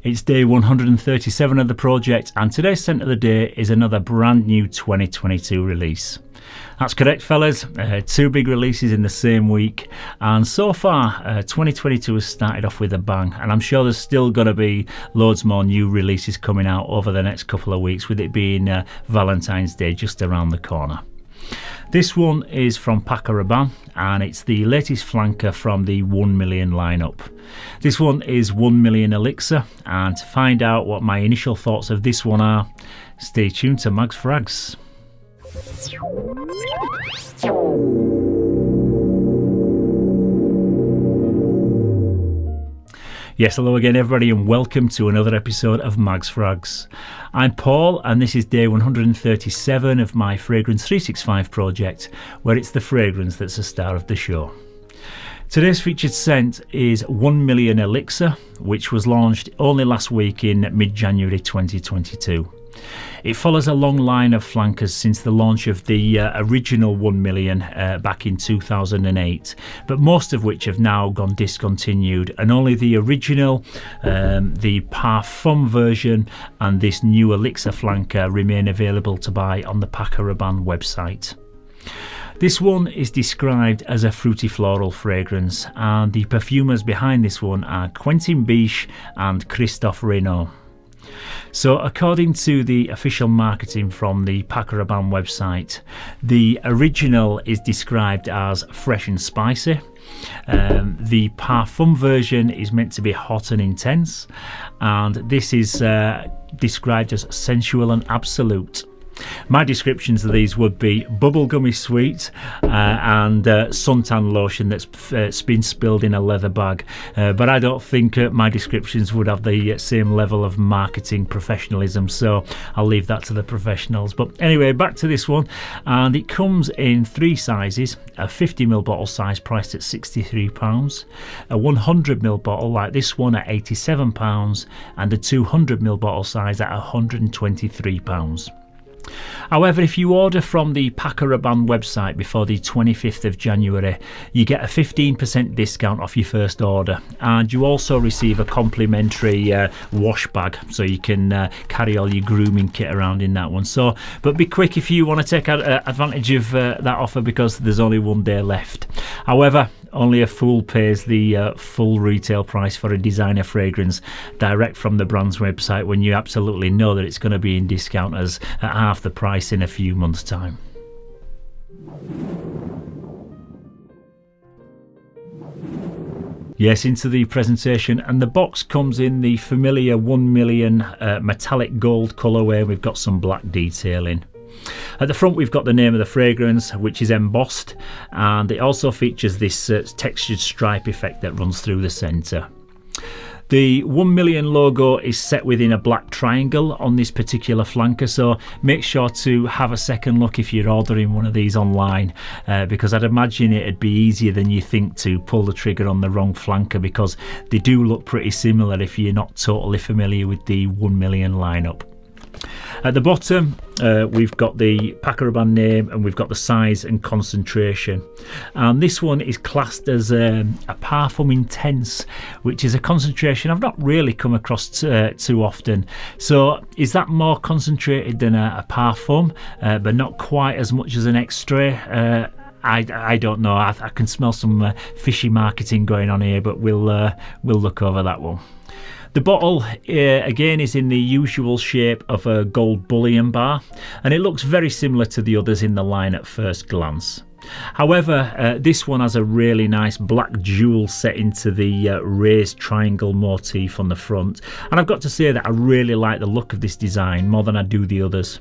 It's day 137 of the project, and today's scent of the day is another brand new 2022 release. That's correct, fellas. Two big releases in the same week, and so far 2022 has started off with a bang, and I'm sure there's still going to be loads more new releases coming out over the next couple of weeks, with it being Valentine's Day just around the corner. This one is from Paco Rabanne, and it's the latest flanker from the 1 million lineup. This one is 1 million elixir, and to find out what my initial thoughts of this one are, stay tuned to Mags Frags. Yes, hello again everybody, and welcome to another episode of Mags Frags. I'm Paul, and this is day 137 of my Fragrance 365 project, where it's the fragrance that's the star of the show. Today's featured scent is 1 million elixir, which was launched only last week in mid-January 2022. It follows a long line of flankers since the launch of the original 1 million back in 2008, but most of which have now gone discontinued, and only the original, the Parfum version and this new elixir flanker remain available to buy on the Paco Rabanne website. This one is described as a fruity floral fragrance, and the perfumers behind this one are Quentin Biche and Christophe Renaud. So according to the official marketing from the Paco Rabanne website, the original is described as fresh and spicy. The Parfum version is meant to be hot and intense, and this is described as sensual and absolute. My descriptions of these would be bubblegummy sweet and suntan lotion that's been spilled in a leather bag. But I don't think my descriptions would have the same level of marketing professionalism, so I'll leave that to the professionals. But anyway, back to this one, and it comes in three sizes: a 50ml bottle size priced at £63, a 100ml bottle like this one at £87, and a 200ml bottle size at £123. However, if you order from the Paco Rabanne website before the 25th of January, you get a 15% discount off your first order, and you also receive a complimentary wash bag, so you can carry all your grooming kit around in that one. So, but be quick if you want to take advantage of that offer, because there's only one day left. However, only a fool pays the full retail price for a designer fragrance direct from the brand's website, when you absolutely know that it's going to be in discount at half the price in a few months' time. Yes, into the presentation, and the box comes in the familiar 1 million metallic gold colourway. We've got some black detailing. At the front we've got the name of the fragrance, which is embossed, and it also features this textured stripe effect that runs through the centre. The 1 million logo is set within a black triangle on this particular flanker, so make sure to have a second look if you're ordering one of these online, because I'd imagine it'd be easier than you think to pull the trigger on the wrong flanker, because they do look pretty similar if you're not totally familiar with the 1 million lineup. At the bottom we've got the Paco Rabanne name, and we've got the size and concentration, and this one is classed as a Parfum Intense, which is a concentration I've not really come across too often. So is that more concentrated than a Parfum, but not quite as much as an Extrait? I don't know. I can smell some fishy marketing going on here, but we'll look over that one. The bottle again is in the usual shape of a gold bullion bar, and it looks very similar to the others in the line at first glance. However, this one has a really nice black jewel set into the raised triangle motif on the front, and I've got to say that I really like the look of this design more than I do the others.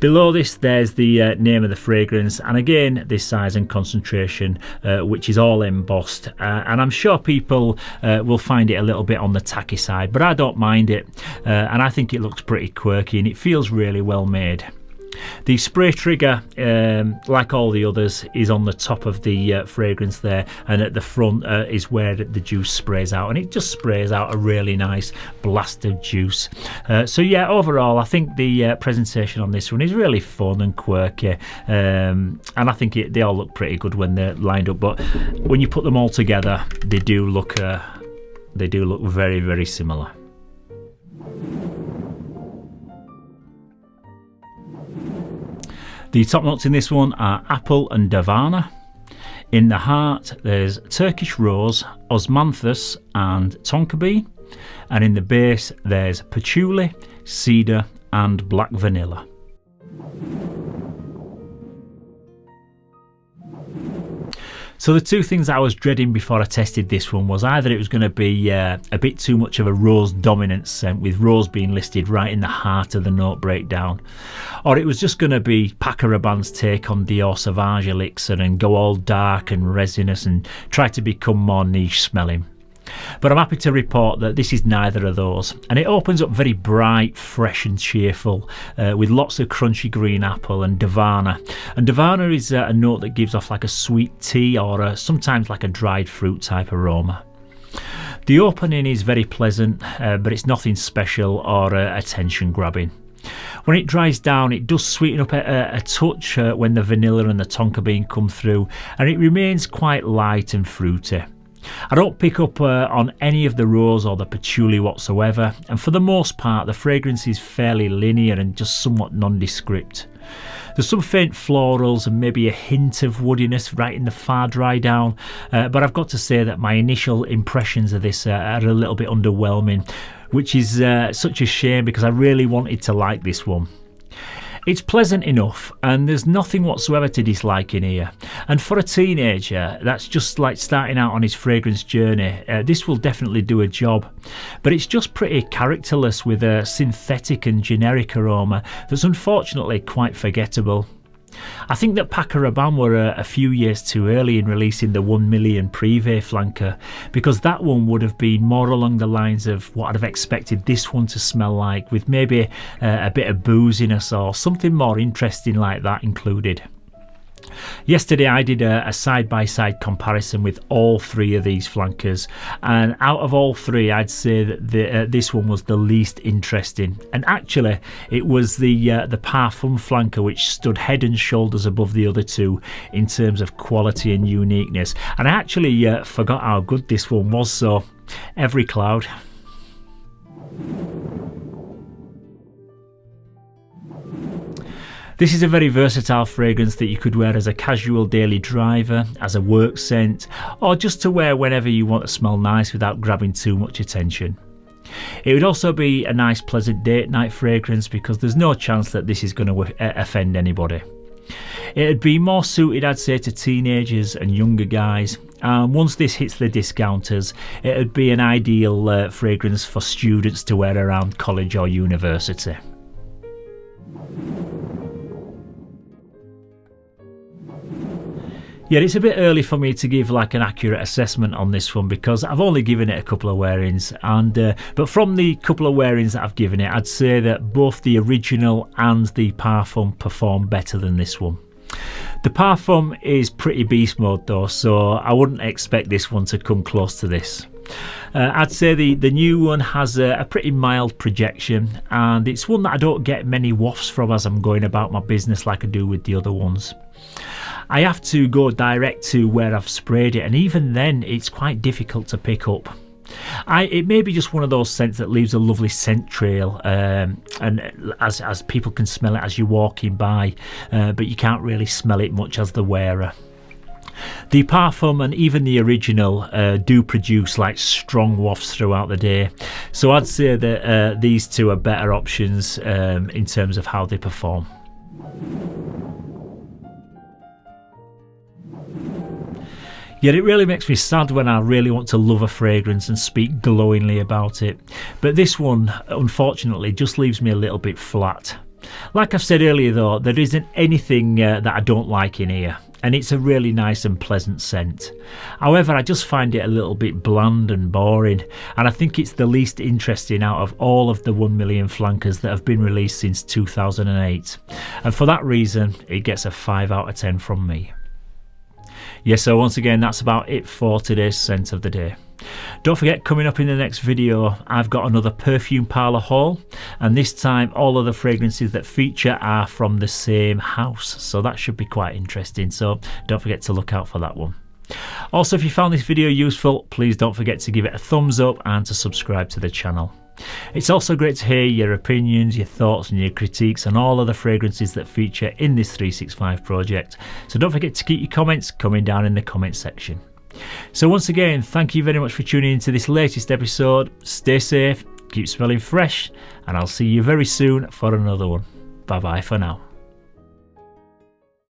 Below this there's the name of the fragrance, and again this size and concentration, which is all embossed, and I'm sure people will find it a little bit on the tacky side, but I don't mind it, and I think it looks pretty quirky and it feels really well made. The spray trigger, like all the others, is on the top of the fragrance there, and at the front is where the juice sprays out, and it just sprays out a really nice blast of juice. So yeah, overall I think the presentation on this one is really fun and quirky, and I think they all look pretty good when they're lined up, but when you put them all together they do look very, very similar. The top notes in this one are apple and Davana. In the heart there's Turkish rose, Osmanthus and Tonka bean, and in the base there's patchouli, cedar and black vanilla. So the two things I was dreading before I tested this one was either it was going to be a bit too much of a rose dominant scent, with rose being listed right in the heart of the note breakdown, or it was just going to be Paco Rabanne's take on Dior Sauvage Elixir and go all dark and resinous and try to become more niche smelling. But I'm happy to report that this is neither of those, and it opens up very bright, fresh and cheerful, with lots of crunchy green apple and Davana. And Davana is a note that gives off like a sweet tea or sometimes like a dried fruit type aroma. The opening is very pleasant, but it's nothing special or attention grabbing. When it dries down, it does sweeten up a touch when the vanilla and the tonka bean come through, and it remains quite light and fruity. I don't pick up on any of the rose or the patchouli whatsoever, and for the most part the fragrance is fairly linear and just somewhat nondescript. There's some faint florals and maybe a hint of woodiness right in the far dry down, but I've got to say that my initial impressions of this are a little bit underwhelming, which is such a shame because I really wanted to like this one. It's pleasant enough and there's nothing whatsoever to dislike in here, and for a teenager that's just like starting out on his fragrance journey, this will definitely do a job. But it's just pretty characterless with a synthetic and generic aroma that's unfortunately quite forgettable. I think that Paco Rabanne were a few years too early in releasing the 1 million Privé flanker, because that one would have been more along the lines of what I'd have expected this one to smell like, with maybe a bit of booziness or something more interesting like that included. Yesterday I did a side-by-side comparison with all three of these flankers, and out of all three I'd say that this one was the least interesting, and actually it was the Parfum flanker which stood head and shoulders above the other two in terms of quality and uniqueness, and I actually forgot how good this one was, so every cloud. This is a very versatile fragrance that you could wear as a casual daily driver, as a work scent, or just to wear whenever you want to smell nice without grabbing too much attention. It would also be a nice pleasant date night fragrance because there's no chance that this is going to offend anybody. It'd be more suited, I'd say, to teenagers and younger guys, and once this hits the discounters it'd be an ideal fragrance for students to wear around college or university. Yeah, it's a bit early for me to give like an accurate assessment on this one because I've only given it a couple of wearings, and but from the couple of wearings that I've given it, I'd say that both the original and the Parfum perform better than this one. The Parfum is pretty beast mode though, so I wouldn't expect this one to come close to this. I'd say the new one has a pretty mild projection, and it's one that I don't get many wafts from as I'm going about my business like I do with the other ones. I have to go direct to where I've sprayed it, and even then it's quite difficult to pick up. It may be just one of those scents that leaves a lovely scent trail, and as people can smell it as you're walking by, but you can't really smell it much as the wearer. The Parfum and even the original do produce like strong wafts throughout the day, so I'd say that these two are better options in terms of how they perform. Yet it really makes me sad when I really want to love a fragrance and speak glowingly about it, but this one unfortunately just leaves me a little bit flat. Like I've said earlier though, there isn't anything that I don't like in here, and it's a really nice and pleasant scent. However, I just find it a little bit bland and boring, and I think it's the least interesting out of all of the 1 million flankers that have been released since 2008, and for that reason it gets a 5 out of 10 from me. Yeah, so once again that's about it for today's scent of the day. Don't forget, coming up in the next video I've got another perfume parlour haul, and this time all of the fragrances that feature are from the same house, so that should be quite interesting, so don't forget to look out for that one. Also, if you found this video useful, please don't forget to give it a thumbs up and to subscribe to the channel. It's also great to hear your opinions, your thoughts and your critiques on all of the fragrances that feature in this 365 project. So don't forget to keep your comments coming down in the comments section. So once again, thank you very much for tuning into this latest episode. Stay safe, keep smelling fresh, and I'll see you very soon for another one. Bye bye for now.